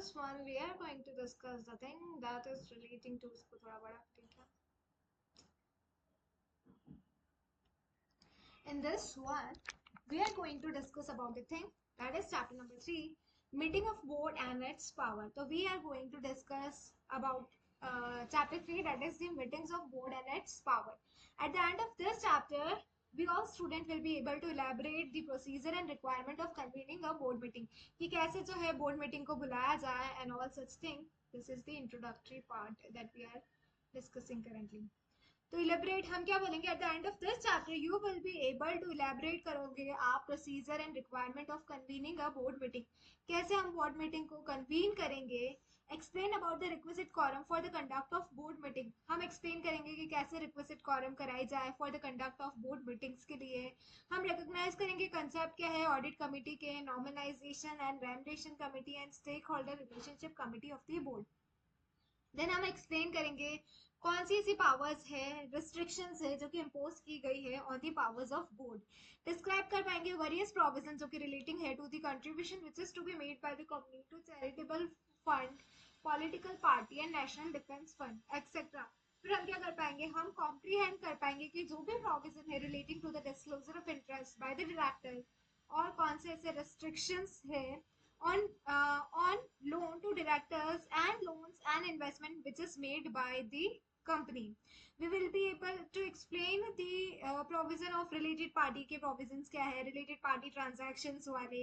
this one, we are going to discuss the thing that is relating to इसको थोड़ा बड़ा ठीक है. In this one, we are going to discuss about the thing that is chapter number 3, meeting of board and its power. So we are going to discuss about chapter 3, that is the meetings of board and its power. At the end of this chapter, we all student will be able to elaborate the procedure and requirement of convening a board meeting. कि कैसे जो है board meeting को बुलाया जाए and all such thing. This is the introductory part that we are discussing currently. तो elaborate हम क्या बोलेंगे at the end of this chapter you will be able to elaborate करोगे आप procedure and requirement of convening a board meeting. कैसे हम board meeting को convene करेंगे. Explain about the requisite quorum for the conduct of board meeting. हम explain करेंगे कि कैसे रिक्विजिट कॉरम कराई जाए for the conduct of board meetings के लिए. हम रिकॉग्नाइज करेंगे कंसेप्ट क्या है ऑडिट कमिटी के, nomination and remuneration committee and stake holder relationship committee of the board. Then हम एक्सप्लेन करेंगे कौन सी ऐसी पावर्स है, रिस्ट्रिक्शंस है जो कि इम्पोज की गई है on the powers of board. Describe कर पाएंगे वेरियस प्रोविजन जो कि रिलेटिंग है to the contribution which is to be made by the company to charitable fund, political party and national defence fund etcetera. फिर हम क्या कर पाएंगे, हम कॉम्प्रीहेंड कर पाएंगे कि जो भी प्रोविजन है relating to the disclosure of interest by the director और कौन से ऐसे रेस्ट्रिक्शंस है on loan to directors and loans and investment which is made by the company. We will be able to explain the provision of related party के provisions क्या है, related party transactions वाले.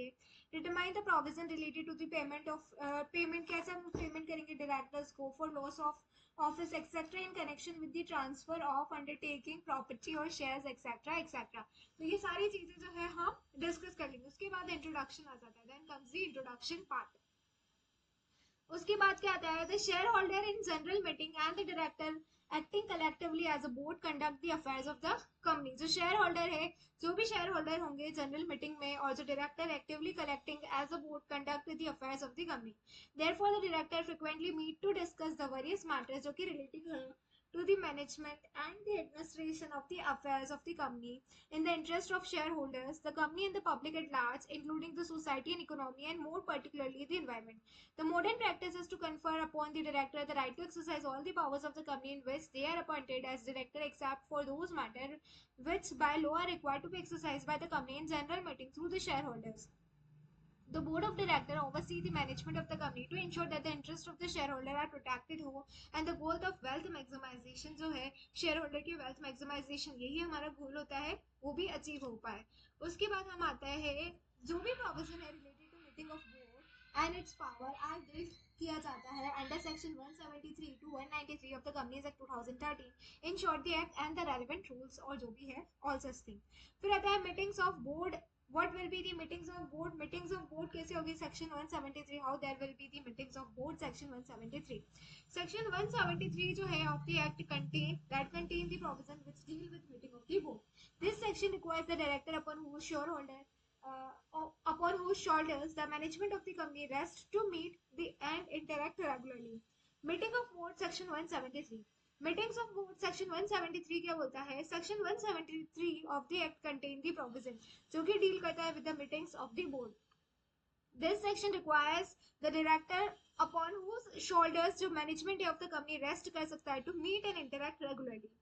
Determine the provision related to the payment of payment, कैसे हम payment करेंगे directors को for loss of office etc in connection with the transfer of undertaking property or shares etc etc. तो ये सारी चीजें जो है हम डिस्कस कर लेंगे. उसके बाद इंट्रोडक्शन आ जाता है. Then comes the introduction part. उसके बाद क्या आता है, the shareholder in general meeting and the director acting collectively as a board conduct the affairs of the company. जो शेयर होल्डर है, जो भी शेयर होल्डर होंगे जनरल मीटिंग में, और जो director actively collecting as a board conduct the affairs of the company. Therefore the director frequently meet to discuss the various matters जो कि रिलेटिंग है to the management and the administration of the affairs of the company in the interest of shareholders, the company and the public at large, including the society and economy and more particularly the environment. The modern practice is to confer upon the director the right to exercise all the powers of the company in which they are appointed as director except for those matters which by law are required to be exercised by the company in general meeting through the shareholders. The board of directors oversee the management of the company to ensure that the interests of the shareholder are protected हो and the goal of wealth maximization जो है shareholder की wealth maximization, यही हमारा goal होता है, वो भी achieve हो पाए. उसके बाद हम आता है जो भी provision है related to meeting of board and its power are built किया जाता है under section 173 to 193 of the Companies Act 2013. In short the act and the relevant rules और जो भी है all such thing. फिर आता है meetings of board. What will be the meetings of board? Meetings of board कैसे होगी? Section 173. How there will be the meetings of board? Section 173. Section 173 जो है of the act contain the provision which deal with meeting of the board. This section requires the director upon whose shoulders the management of the company rests to meet the and interact regularly. Meeting of board section 173. Meetings of board section 173 क्या बोलता है? Section 173 of the act contain the provision जो कि deal करता है with the meetings of the board. This section requires the director upon whose shoulders जो management of the company rest कर सकता है to meet and interact regularly.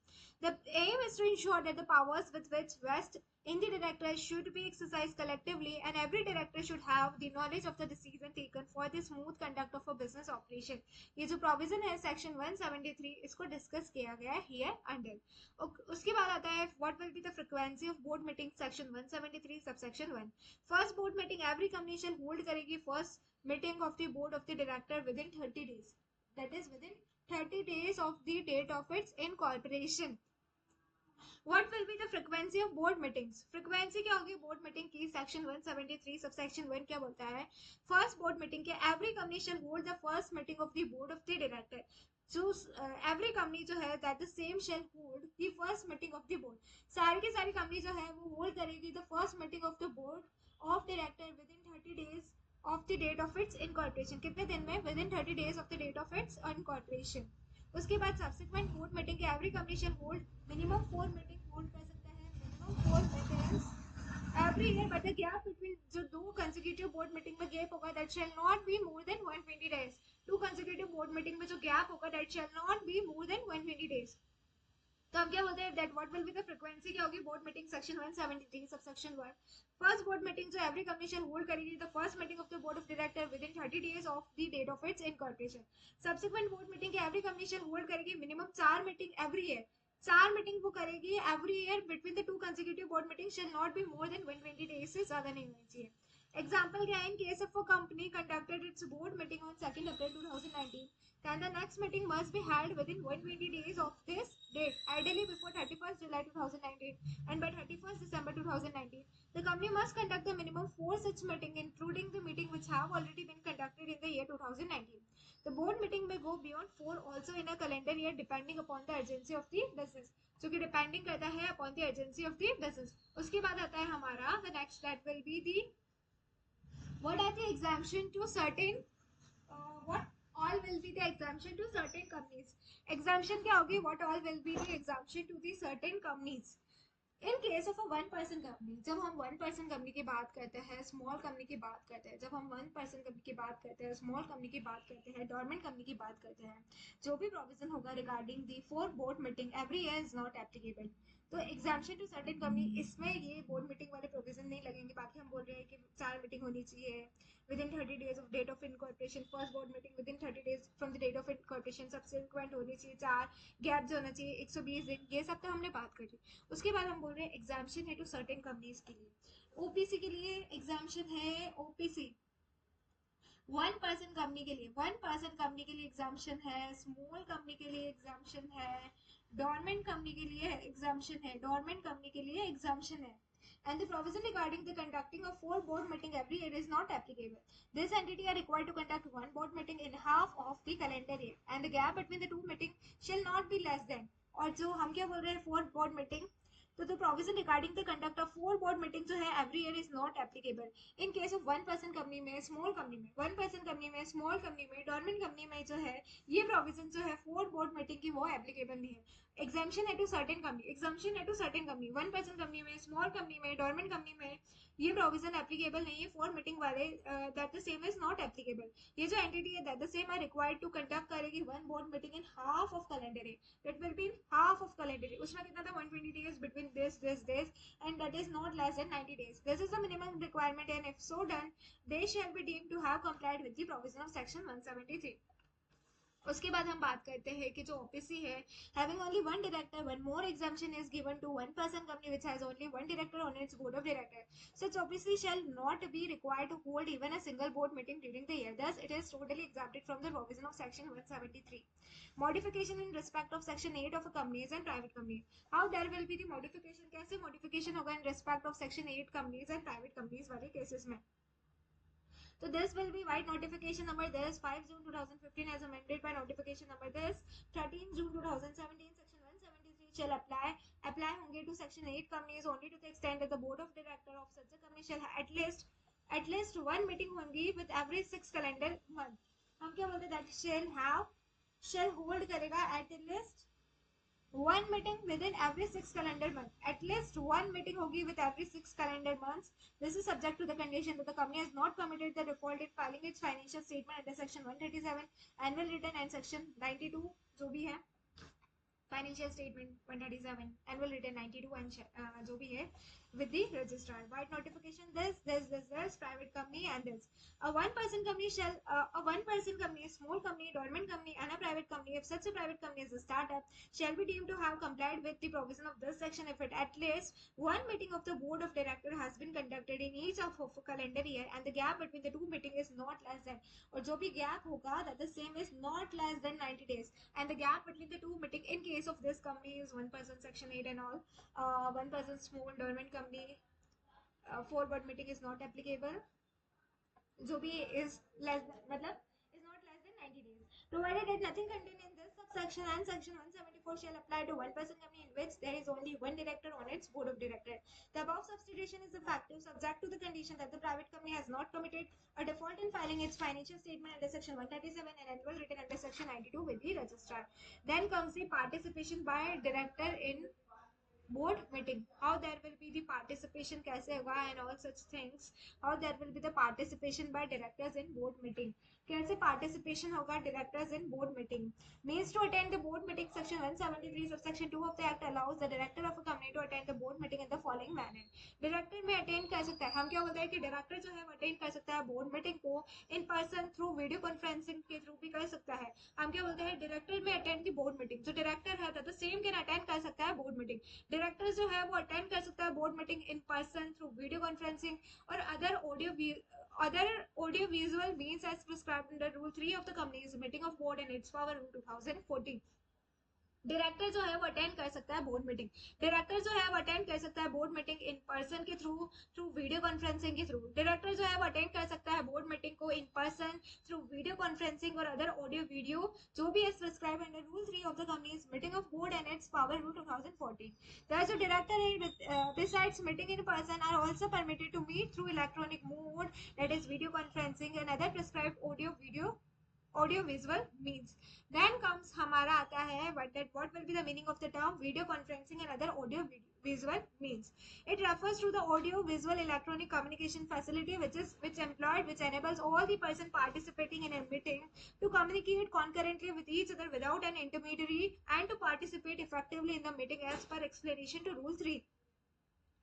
The aim is to ensure that the powers with which vest in the director should be exercised collectively and every director should have the knowledge of the decision taken for the smooth conduct of a business operation. ये जो provision है section 173 इसको discuss किया गया है here under. उसके बाद आता है what will be the frequency of board meeting section 173 subsection 1. First board meeting every company shall hold करेगी first meeting of the board of the director within 30 days. That is within 30 days of the date of its incorporation. What will be the frequency of board meetings? Frequency क्या होगी board meeting की? Section 173 subsection 1 क्या बोलता है? First board meeting के every company shall hold the first meeting of the board of the director. So every company जो है that the same shall hold the first meeting of the board. सारी की सारी company जो है वो hold करेगी the first meeting of the board of director within 30 days of the date of its incorporation. कितने दिन में? Within 30 days of the date of its incorporation. उसके बाद सब्सिक्वेंट बोर्ड मीटिंग के every company shall hold minimum 4 meeting hold कर सकता है, minimum 4 meetings every year, but the gap between जो दो कंसेक्यूटिव बोर्ड मीटिंग में गैप होगा that shell not be more than 120 days. Consecutive board meeting में जो गैप होगा that shell not be more than 120 days. तो हम क्या बोलते हैं that what will be the frequency, क्या होगी, board meeting section 173 subsection 1, first board meeting जो एवरी कंपनी शैल होल्ड करेगी the first meeting of the board of director within 30 days of the date of its incorporation. Subsequent board meeting every company shall hold करेगी minimum 4 meeting every year, 4 meeting वो करेगी every year between the two consecutive board meeting shall not be more than 120 days, से ज्यादा नहीं होनी चाहिए। Example क्या है, in case of a company conducted it's board meeting on 2 April 2019, then the next meeting must be held within 120 days of this date, ideally before 31st July 2019 and by 31st December 2019. The company must conduct the minimum 4 such meetings, including the meeting which have already been conducted in the year 2019. The board meeting may go beyond 4 also in a calendar year depending upon the urgency of the business. जो कि depending करता है upon the agency of the business. उसके बाद आता है हमारा the next that will be the what are the exemption to certain what all will be the exemption to certain companies। exemption क्या होगी, what all will be the exemption to the certain companies in case of a 1% company. जब हम 1% company की बात करते हैं, small company की बात करते हैं, जब हम 1% कंपनी की बात करते हैं, स्मॉल कंपनी की बात करते हैं, डोरमेंट कंपनी की बात करते हैं, जो भी प्रोविजन होगा regarding the four board meeting every year is not applicable. तो एग्जाम्पशन टू सर्टेन कंपनी, इसमें ये बोर्ड मीटिंग वाले प्रोविजन नहीं लगेंगे। बाकी हम बोल रहे हैं कि 4 मीटिंग होनी चाहिए within 30 days of date of incorporation, first board meeting within 30 days from the date of incorporation, subsequent होनी चाहिए 4, गैप जो होना चाहिए 120 दिन, ये सब तो हमने बात कर ली। उसके बाद हम बोल रहे हैं एग्जाम्पशन है टू सर्टेन कंपनीज के लिए। ओपीसी के लिए एग्जाम्पशन है, ओपीसी 1% कंपनी के लिए, 1% कंपनी के लिए एग्जाम्पशन है, स्मॉल कंपनी के लिए एग्जाम्पशन है, डोरमेंट कंपनी के लिए एग्जाम्पशन है, डोरमेंट कंपनी के लिए एग्जाम्पशन है। And the provision regarding the conducting of 4 board meeting every year is not applicable. This entity are required to conduct 1 board meeting in half of the calendar year, and the gap between the 2 meeting shall not be less than। और जो हम क्या बोल रहे हैं 4 board meeting, तो the provision regarding the conduct of 4 board meeting जो है every year is not applicable in case of 1% company में, स्मॉल कंपनी में, 1% कंपनी में, स्मॉल कंपनी में, डोरमेंट कंपनी में जो है ये प्रोविजन जो है 4 बोर्ड मीटिंग की वो एप्लीकेबल नहीं है। एग्जाम्पशन है टू सर्टेन कंपनी, एग्जाम्पशन है टू सर्टेन कंपनी, 1% कंपनी में, स्मॉल कंपनी में, डोरमेंट कंपनी में ये प्रोविजन एप्लीकेबल नहीं है। 4 मीटिंग वाले that the same is not applicable. ये जो एंटिटी है that the same are required to conduct करेगी 1 board meeting in half of calendar year, that will be in half of calendar year. उसमें कितना था 120 days between this and that is not less than 90 days। This is the minimum requirement and if so done they shall be deemed to have complied with the provision of section 173। उसके बाद हम बात करते हैं कि जो OPC है having only one director, one more exemption is given to 1% company which has only one director on its board of directors। Such OPC shall not be required to hold even a single board meeting during the year, thus it is totally exempted from the provision of section 173। modification in respect of section 8 of a companies and private company, how there will be the modification, कैसे modification होगा in respect of section 8 companies and private companies वाले cases में। So this will be white notification number this 5 June 2015 as amended by notification number this 13 June 2017 section 173 shall apply होंगे to section 8 companies only to the extent that the board of director of such a company shall at least one meeting होंगी with every 6 calendar month। हम क्या बोलते हैं that shall hold करेगा at least one meeting within every 6 calendar month, at least one meeting होगी with every 6 calendar months। This is subject to the condition that the company has not committed the default in filing its financial statement under section 137 annual return and section 92 जो भी है financial statement 137 annual return 92 and जो भी है with the registrar। White notification this private company and this a one person company shall a one person company, small company, dormant company and a private company, if such a private company is a startup, shall be deemed to have complied with the provision of this section if it at least one meeting of the board of director has been conducted in each of a calendar year and the gap between the two meeting is not less than, और जो भी gap होगा that the same is not less than 90 days and the gap between the two meeting in case of this company is 1% section 8 and all 1% small dormant company 4 board meeting is not applicable, जो भी is less than मतलब is not less than 90 days provided that nothing contained in this subsection and section 174 shall apply to 1% company in which there is only one director on its board of directors। The above substitution is effective subject to the condition that the private company has not committed a default in filing its financial statement under section 137 and annual return under section 92 with the registrar। Then comes the participation by director in board meeting, how there will be the participation कैसे होगा and all such things, how there will be the participation by directors in board meeting, कैसे participation होगा directors in board meeting. Means to attend the board meeting, section 173 subsection 2 of the act allows the director of a company to attend the board meeting in the following manner. director में attend कर सकता है, हम क्या बोलते हैं कि director जो है वो attend कर सकता है board meeting को in person through video conferencing के through भी कर सकता है. हम क्या बोलते हैं, director में attend the board meeting, जो director है तो same can attend कर सकता है board meeting. डायरेक्टर जो है वो अटेंड कर सकता है board meeting in person through video conferencing or audio visual means as prescribed under rule 3 of the companies meeting of board and its power rule 2014. Director जो है वो अटेंड कर सकता है बोर्ड मीटिंग, डायरेक्टर जो है वो अटेंड कर सकता है बोर्ड मीटिंग इन पर्सन के थ्रू वीडियो कॉन्फ्रेंसिंग के थ्रू. डायरेक्टर जो है वो अटेंड कर सकता है बोर्ड मीटिंग को in person through video conferencing और अदर ऑडियो वीडियो जो भी as prescribed under rule 3 of the companies meeting of board and its power rule 2014. Thus, the director besides meeting in person are also permitted to meet through electronic mode, that is video conferencing and other prescribed audio visual means. Then comes हमारा आता है what will be the meaning of the term video conferencing and other audio visual means. It refers to the audio visual electronic communication facility which enables all the person participating in a meeting to communicate concurrently with each other without an intermediary and to participate effectively in the meeting as per explanation to rule 3.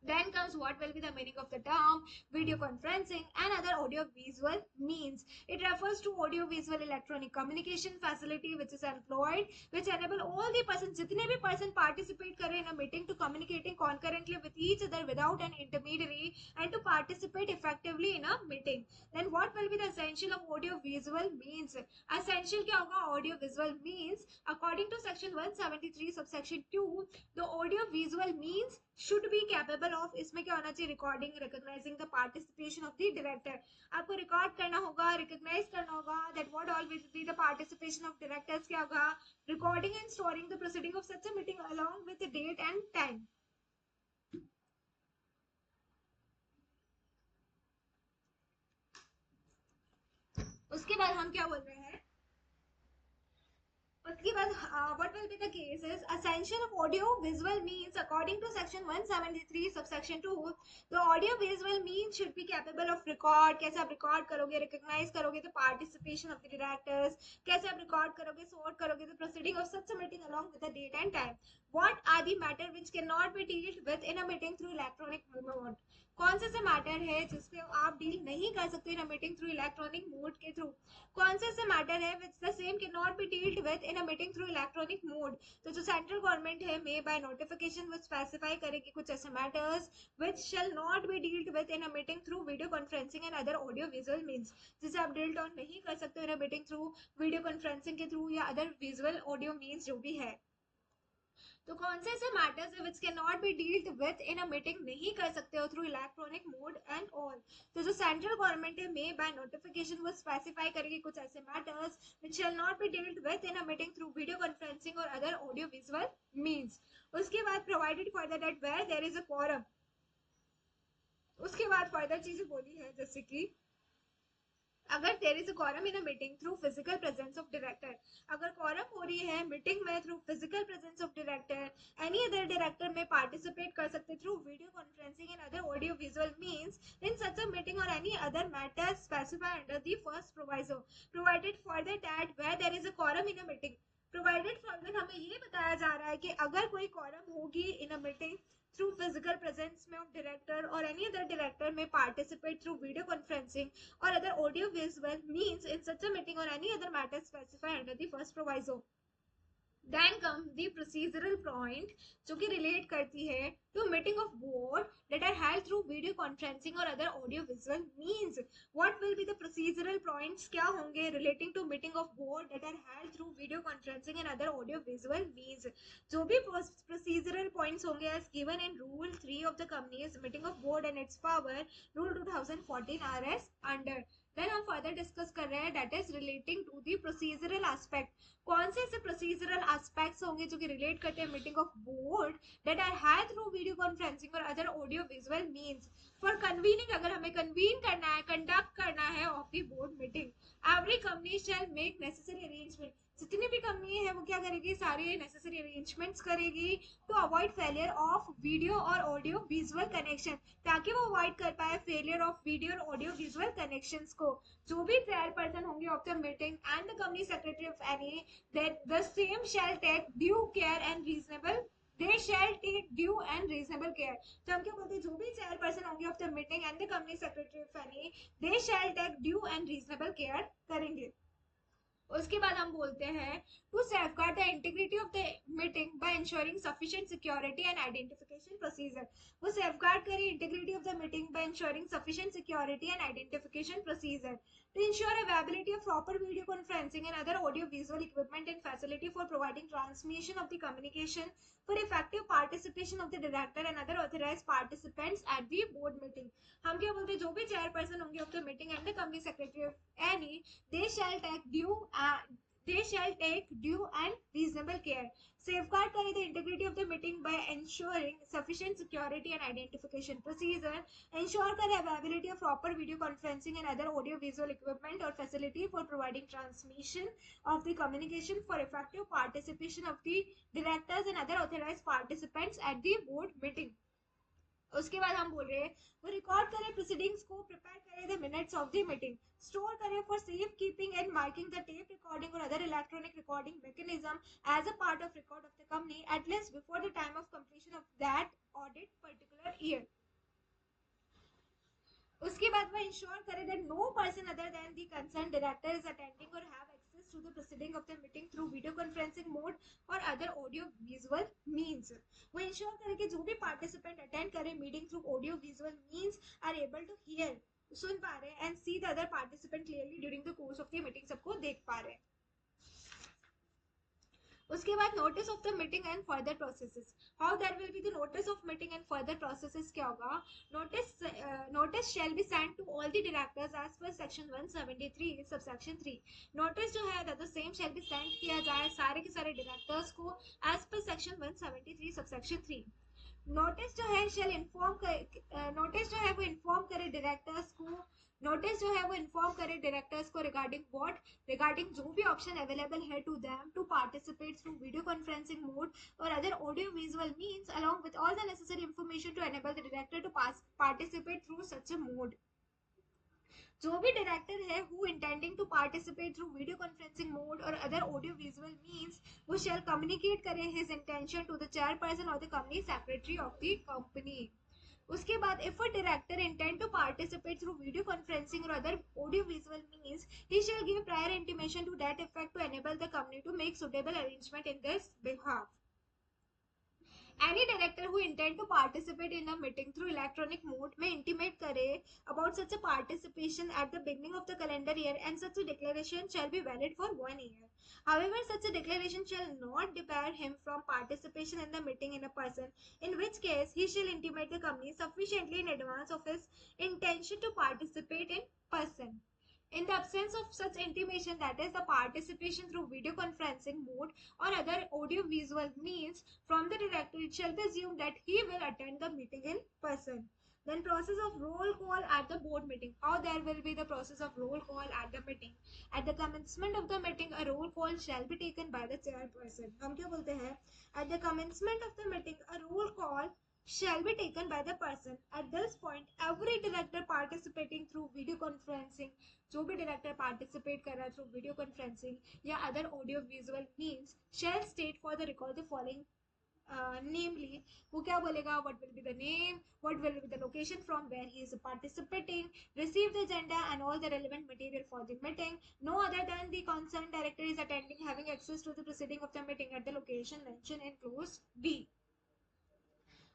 Then comes what will be the meaning of the term video conferencing and other audio visual means. It refers to audio visual electronic communication facility which is employed which enable all the persons, जितने भी person participate करें in a meeting, to communicating concurrently with each other without an intermediary and to participate effectively in a meeting. Then what will be the essential of audio visual means? Essential क्या होगा audio visual means? According to section 173 subsection 2, the audio visual means should be capable of, इसमें क्या होना चाहिए, recording, recognising the participation of the director. आपको record करना होगा, recognise करना होगा that what all will be the participation of directors. क्या होगा, recording and storing the proceeding of such a meeting along with the date and time. उसके बाद हम क्या बोल रहे हैं, उसके बाद what will be the cases. Essential of audio visual means according to section 173 subsection 2, the audio visual means should be capable of record. कैसे आप रिकॉर्ड करोगे, रिकॉग्नाइज करोगे the participation of the directors, कैसे आप रिकॉर्ड करोगे, sort करोगे the proceeding of such a meeting along with the date and time. What are the matter which cannot be dealt with in a meeting through electronic mode. कौन से matter है जिसपे आप deal नहीं कर सकते in meeting through electronic mode के through. कौन से मैटर है which the same can not be dealt with in a meeting through electronic mode. तो जो सेंट्रल गवर्नमेंट है मे बाय नोटिफिकेशन वो स्पेसिफाई करेगी कुछ ऐसे matters which shell not B dealt with in a meeting through video conferencing and other audio visual means, जिसे आप deal on नहीं कर सकते इन a meeting through video conferencing के थ्रू या अदर विजुअल ऑडियो मीन्स जो भी है. तो कौन से ऐसे मैटर्स है which can not be dealt with in a meeting, नहीं कर सकते हो through electronic mode and all. तो जो सेंट्रल गवर्नमेंट है मे बाय नोटिफिकेशन वो स्पेसिफाई करेगी कुछ ऐसे matters which shell not B dealt with in a meeting through video conferencing और अदर ऑडियो विजुअल मीन्स. उसके बाद provided for that where there is a quorum. उसके बाद फर्दर चीजें बोली है जैसे कि अगर there is a quorum in a meeting through physical presence of director, अगर quorum हो रही है मीटिंग में through physical presence of director, any other director में पार्टिसिपेट कर सकते through video conferencing and other audio visual means in such a meeting or any other matter specified under the first proviso. Provided for that where there is a quorum in a meeting, provided for that हमें ये बताया जा रहा है कि अगर कोई quorum होगी in a meeting through physical presence में of director or any other director may participate through video conferencing or other audio visual means in such a meeting or any other matter specified under the first proviso. Then comes the procedural point जो कि relate करती है to meeting of board that are held through video conferencing or other audio visual means. What will be the procedural points क्या होंगे relating to meeting of board that are held through video conferencing and other audio visual means. जो भी procedural points होंगे as given in rule 3 of the company's meeting of board and its power rule 2014 are as under. Then हम further discuss कर रहे हैं that is relating to the procedural aspect. कौन से ऐसे procedural aspects होंगे जो कि relate करते हैं meeting of board that are held through video conferencing और other audio visual means. For convening, अगर हमें convene करना है, conduct करना है of the board meeting, every company shall make necessary arrangement. जितनी भी कंपनी है वो क्या करेगी, सारे नेसेसरी अरेंजमेंट्स करेगी to avoid failure of video और ऑडियो विजुअल कनेक्शन, ताकि वो अवॉइड कर पाए फेलियर ऑफ वीडियो और ऑडियो विजुअल कनेक्शंस को। जो भी चेयरपर्सन होंगे of the meeting and the company secretary of any, that the same shall take due care and reasonable, they shall take due and reasonable care. तो हम क्या बोलते हैं, जो भी चेयरपर्सन होंगे of the meeting and the company secretary of any, they shall take due and reasonable care करेंगे। उसके बाद हम बोलते हैं to safeguard the integrity of the meeting by ensuring sufficient security and identification procedure. वो safeguard करें integrity of the meeting by ensuring sufficient security and identification procedure to ensure availability of proper video conferencing and other audio visual equipment and facility for providing transmission of the communication for effective participation of the director and other authorized participants at the board meeting। हम क्या बोलते हैं, जो भी chairperson होंगे of the meeting and the company secretary of any, they shall take due they shall take due and reasonable care, safeguard करें the integrity of the meeting by ensuring sufficient security and identification procedure, ensure करें availability of proper video conferencing and other audio visual equipment or facility for providing transmission of the communication for effective participation of the directors and other authorized participants at the board meeting। उसके बाद हम बोल रहे हैं वो record करें proceedings को, prepare करें the minutes of the meeting, store करें for safe keeping and marking the tape recording or other electronic recording mechanism as a part of record of the company at least before the time of completion of that audit particular year. उसके बाद वो ensure करे that no person other than the concern director is attending or have access to the proceeding of the meeting through video conferencing mode और other audio visual means. वो ensure करे कि जो भी पार्टिसिपेंट अटेंड करे meeting through audio visual means are able to hear, सुन पा रहे हैं and see the other participant clearly during the course of the meeting, सबको देख पा रहे हैं। उसके बाद notice of the meeting and further processes, how there will be the notice of meeting and further processes क्या होगा। Notice shell be send to all the directors as per section 173 subsection 3। Notice जो है that the same shall be send किया जाए सारे के सारे directors को as per section 173 subsection 3। Notice जो है शेल इन्फॉर्म नोटिस जो है वो इन्फॉर्म करे डायरेक्टर्स को, नोटिस जो है वो इन्फॉर्म करे डायरेक्टर्स को रिगार्डिंग व्हाट, रिगार्डिंग जो भी ऑप्शन अवेलेबल है to them to participate through video conferencing mode और other audio visual means along with all the necessary information to enable the director to participate through such a mode. जो भी director है who intending to participate through video conferencing mode और other audio visual means, वो shall communicate करे his intention to the chairperson और the company secretary of the company. उसके बाद if a director intend to participate through video conferencing और other audio visual means, he shall give prior intimation to that effect to enable the company to make suitable arrangement in this behalf। Any director who intend to participate in a meeting through electronic mode may intimate करे about such a participation at the beginning of the calendar year and such a declaration shall be valid for 1 year। However, such a declaration shall not debar him from participation in the meeting in a person, in which case he shall intimate the company sufficiently in advance of his intention to participate in person। In the absence of such intimation, that is the participation through video conferencing mode or other audio visual means from the director, it shall be assumed that he will attend the meeting in person। Then process of roll call at the board meeting. How there will be the process of roll call at the meeting? At the commencement of the meeting, a roll call shall be taken by the chairperson। हम क्या बोलते हैं? At the commencement of the meeting, a roll call shall be taken by the person। At this point, every director participating through video conferencing, जो भी director participate कर रहा है through video conferencing या other audio visual means, shall state for the record the following namely, वो क्या बोलेगा, what will be the name, what will be the location from where he is participating, receive the agenda and all the relevant material for the meeting, no other than the concern director is attending having access to the proceeding of the meeting at the location mention in close be.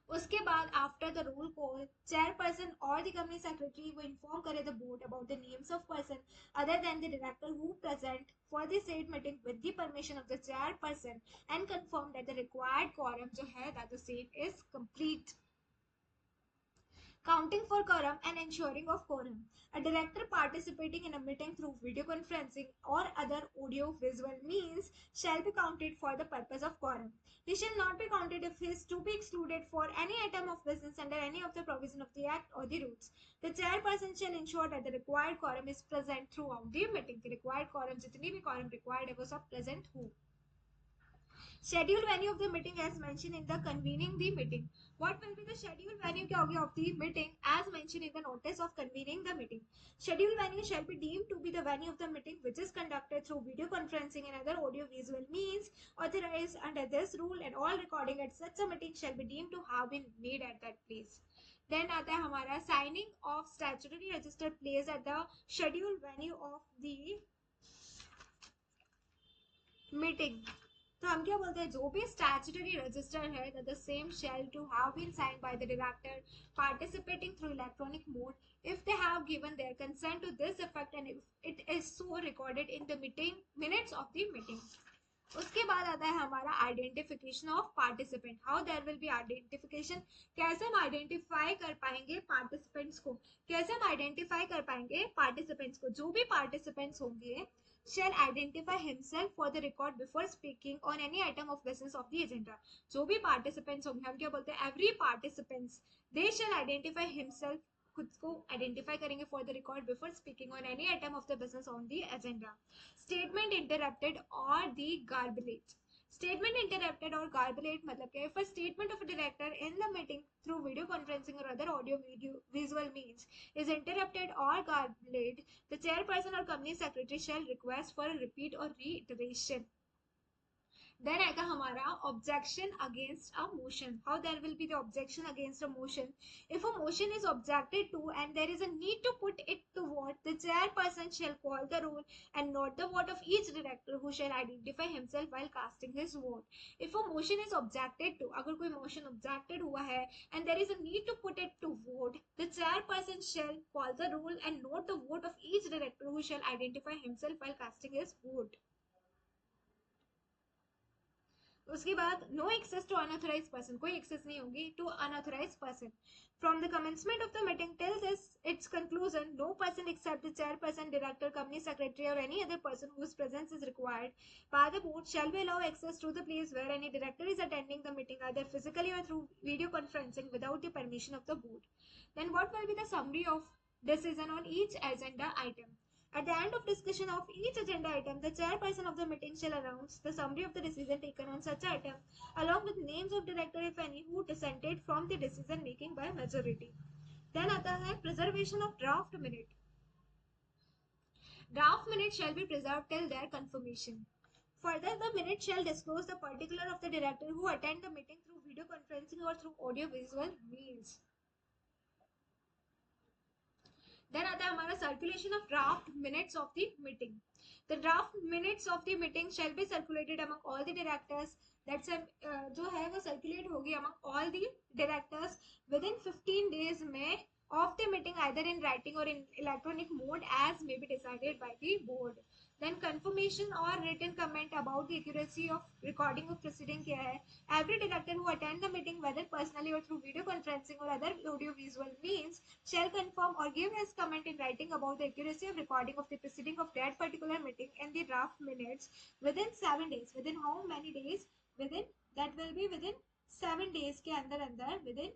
उसके बाद after the roll call, chairperson और the company secretary वो inform करे the board about the names of person other than the director who present for the said meeting with the permission of the chairperson and confirm that the required quorum जो है that the same is complete. counting for quorum and ensuring of quorum. A director participating in a meeting through video conferencing or other audio visual means shall be counted for the purpose of quorum. He shall not be counted if he is to be excluded for any item of business under any of the provision of the act or the rules. The chairperson shall ensure that the required quorum is present throughout the meeting. The required quorum जितनी भी quorum required है वो सब present हो. Schedule venue of the meeting as mentioned in the convening the meeting. What will be the schedule venue of the meeting as mentioned in the notice of convening the meeting? Schedule venue shall be deemed to be the venue of the meeting which is conducted through video conferencing and other audio visual means authorized under this rule, and all recording at such a meeting shall be deemed to have been made at that place. Then आता है हमारा signing of statutory register placed at the schedule venue of the meeting. तो हम क्या बोलते हैं, जो भी स्टैट्यूटरी रजिस्टर है that the same shall to have been signed by the director participating through electronic mode if they have given their consent to this effect and if it is so recorded in the meeting minutes of the meeting. उसके बाद आता है हमारा identification of participant. How there will be identification, कैसे हम identify कर पाएंगे participants को, कैसे हम आइडेंटिफाई कर पाएंगे पार्टिसिपेंट्स को. जो भी पार्टिसिपेंट्स होंगे shall identify himself for the record before speaking on any item of business of the agenda. जो भी participants होंगे, हम क्या बोलते हैं, every participants they shall identify himself, खुद को आइडेंटिफाई करेंगे for the record before speaking on any item of the business on the agenda. Statement interrupted और the गार्बलेज. Statement interrupted or garbled मतलब क्या, if a statement of a director in the meeting through video conferencing or other audio video visual means is interrupted or garbled, the chairperson or company secretary shall request for a repeat or reiteration. Then आएगा हमारा objection against a motion. How there will be the objection against a motion? If a motion is objected to and there is a need to put it to vote, the chairperson shall call the roll and note the vote of each director who shall identify himself while casting his vote. If a motion is objected to, अगर कोई motion objected हुआ है and there is a need to put it to vote, the chairperson shall call the roll and note the vote of each director who shall identify himself while casting his vote. उसके बाद no access to unauthorise person, कोई access नहीं होगी to unauthorise person. From the commencement of the meeting till this its conclusion, no person except the chairperson, director, company secretary और any other person whose presence is required by the board shall be allowed access to the place where any director is attending the meeting either physically or through video conferencing without the permission of the board. Then what will be the summary of decision on each agenda item? At the end of discussion of each agenda item, the chairperson of the meeting shall announce the summary of the decision taken on such item, along with names of director, if any, who dissented from the decision making by majority. Then आता है preservation of draft minute. Draft minute shall be preserved till their confirmation. Further, the minute shall disclose the particular of the director who attend the meeting through video conferencing or through audio visual means. Then आता है हमारा circulation of draft minutes of the meeting. The draft minutes of the meeting shall be circulated among all the directors. That's जो है वो circulate होगी among all the directors within 15 days में of the meeting either in writing or in electronic mode as may be decided by the board. Then confirmation or written comment about the accuracy of recording of proceeding क्या है, every director who attend the meeting whether personally or through video conferencing or other audio visual means shall confirm or give his comment in writing about the accuracy of recording of the proceeding of that particular meeting in the draft minutes within 7 days. Within how many days? Within, that will be within 7 days के अंदर within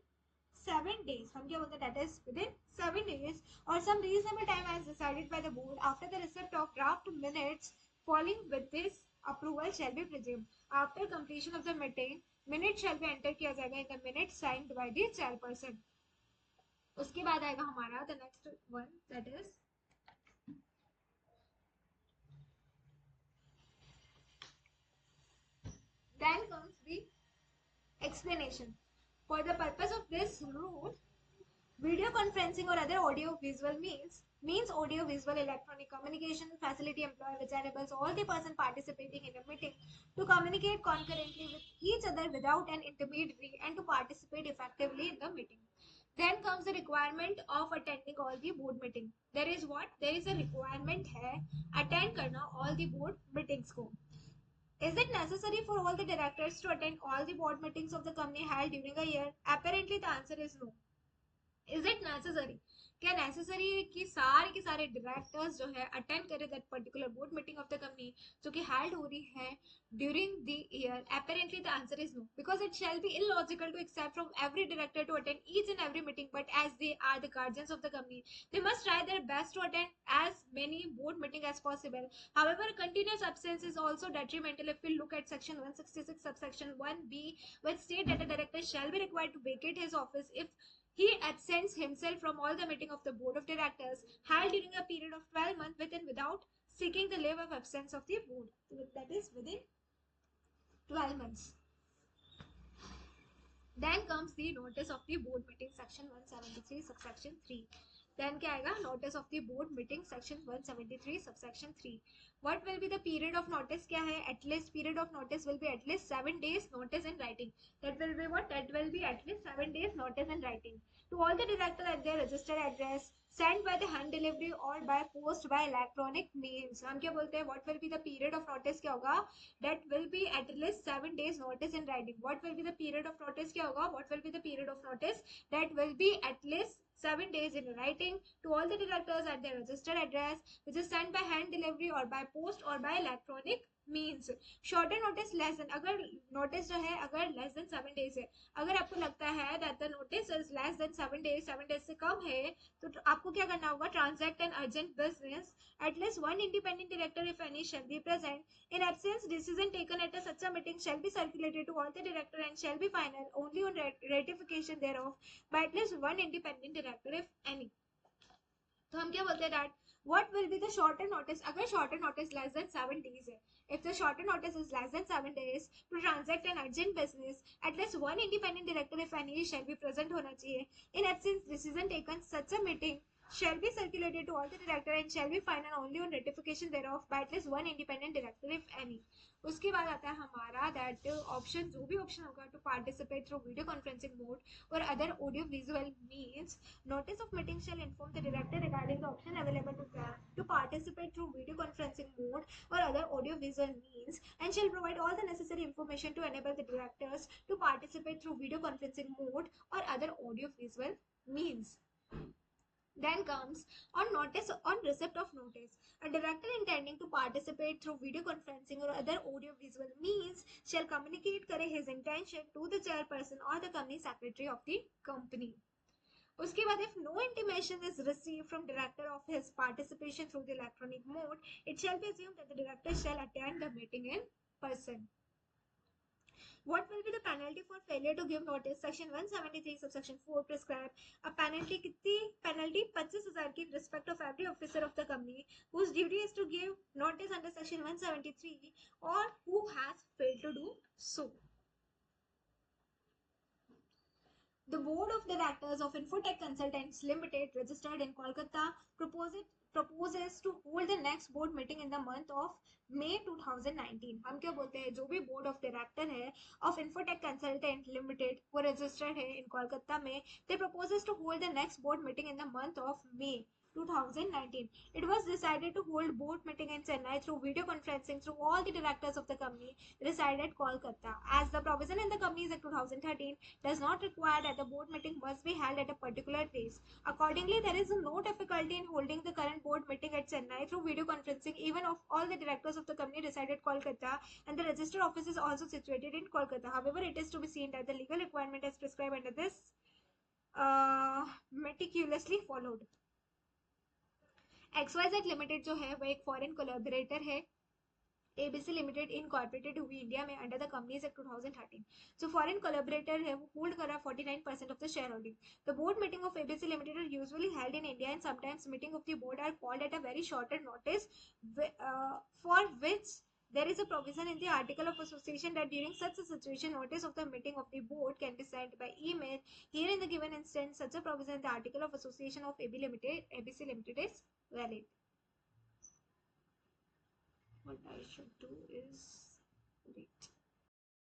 7 days. हम क्या बोलते हैं, that is within 7 days or some reasonable time as decided by the board after the receipt of draft minutes following with this approval shall be presumed. After completion of the meeting, minute shall be entered किया जाएगा in the minutes signed by the chairperson. उसके बाद आएगा हमारा the next one, that is then comes the explanation. For the purpose of this rule, video conferencing or other audio visual means audio visual electronic communication facility employed which enables all the person participating in a meeting to communicate concurrently with each other without an intermediary and to participate effectively in the meeting. Then comes the requirement of attending all the board meeting. There is what? There is a requirement है attend करना all the board meetings को. Is it necessary for all the directors to attend all the board meetings of the company held during a year? Apparently the answer is no. Is it necessary, क्या necessary है कि सारे के सारे directors जो है attend करें that particular board meeting of the company जो कि हेल्ड हो रही है during the year? apparently the answer is no, because it shall be illogical to accept from every director to attend each and every meeting, but as they are the guardians of the company, they must try their best to attend as many board meetings as possible. However, continuous absence is also detrimental. If we look at section 166 subsection 1b, which state that a director shall be required to vacate his office if he absents himself from all the meeting of the board of directors held during a period of 12 months with and without seeking the leave of absence of the board. That is within 12 months. Then comes the notice of the board meeting, section 173 subsection 3. Then क्या आएगा? Notice of the board meeting, section 173 subsection 3. What will be the period of notice? क्या है? At least period of notice will be at least 7 days notice in writing. That will be what? That will be at least 7 days notice in writing to all the director at their registered address, sent by the hand delivery or by post by electronic means. हम क्या बोलते हैं? What will be the period of notice? क्या होगा? That will be at least 7 days notice in writing. What will be the period of notice? क्या होगा? What will be the period of notice? That will be at least 7 days in writing to all the directors at their registered address, which is sent by hand delivery or by post or by electronic means shorter notice less than, अगर notice जो है अगर less than 7 days है, अगर आपको लगता है that the notice is less than 7 days से कम है, तो आपको क्या करना होगा? Transact an urgent business, at least one independent director if any shall be present. In absence, decision taken at such a meeting shall be circulated to all the director and shall be final only on ratification thereof by at least one independent director if any. तो हम क्या बोलते हैं that what will be the shorter notice? अगर shorter notice less than 7 days है, if the shorter notice is less than 7 days to transact an urgent business, at least one independent director if any shall be present होना चाहिए. In absence, decision taken such a meeting shall be circulated to all the director and shall be final only on ratification thereof by at least one independent director if any. उसके बाद आता है हमारा that option, जो भी option होगा, to participate through video conferencing mode और other audio visual means. Notice of meeting shall inform the director regarding the option available to them to participate through video conferencing mode or other audio visual means and shall provide all the necessary information to enable the directors to participate through video conferencing mode or other audio visual means. Then comes on notice, on receipt of notice. A director intending to participate through video conferencing or other audio visual means shall communicate करे his intention to the chairperson or the company secretary of the company. उसके बाद if no intimation is received from director of his participation through the electronic mode, it shall be assumed that the director shall attend the meeting in person. What will be the penalty for failure to give notice? Section 173 subsection 4 prescribe a penalty. कितनी penalty? 25,000 की in respect of every officer of the company whose duty is to give notice under section 173 or who has failed to do so. The board of directors of Infotech Consultants Limited, registered in Kolkata, proposes to hold the next board meeting in the month of May 2019. हम क्या बोलते हैं? जो भी board of director है of Infotech Consultant Limited, वो registered है in Kolkata में, they proposes to hold the next board meeting in the month of May 2019. It was decided to hold board meeting in Chennai through video conferencing through all the directors of the company reside at Kolkata. As the provision in the Companies Act 2013 does not require that the board meeting must be held at a particular place. Accordingly, there is no difficulty in holding the current board meeting at Chennai through video conferencing even of all the directors of the company reside at Kolkata and the registered office is also situated in Kolkata. However, it is to be seen that the legal requirement as prescribed under this meticulously followed. XYZ limited जो है वो एक foreign collaborator है ABC limited incorporated हुई India में under the companies act 2013. जो foreign collaborator है वो होल्ड कर रहा है 49% of the shareholding. The board meeting of ABC limited are usually held in India and sometimes meeting of the board are called at a very shorter notice for which there is a provision in the article of association that during such a situation notice of the meeting of the board can be sent by email. Here in the given instance such a provision in the article of association of ABC Limited is valid. What I should do?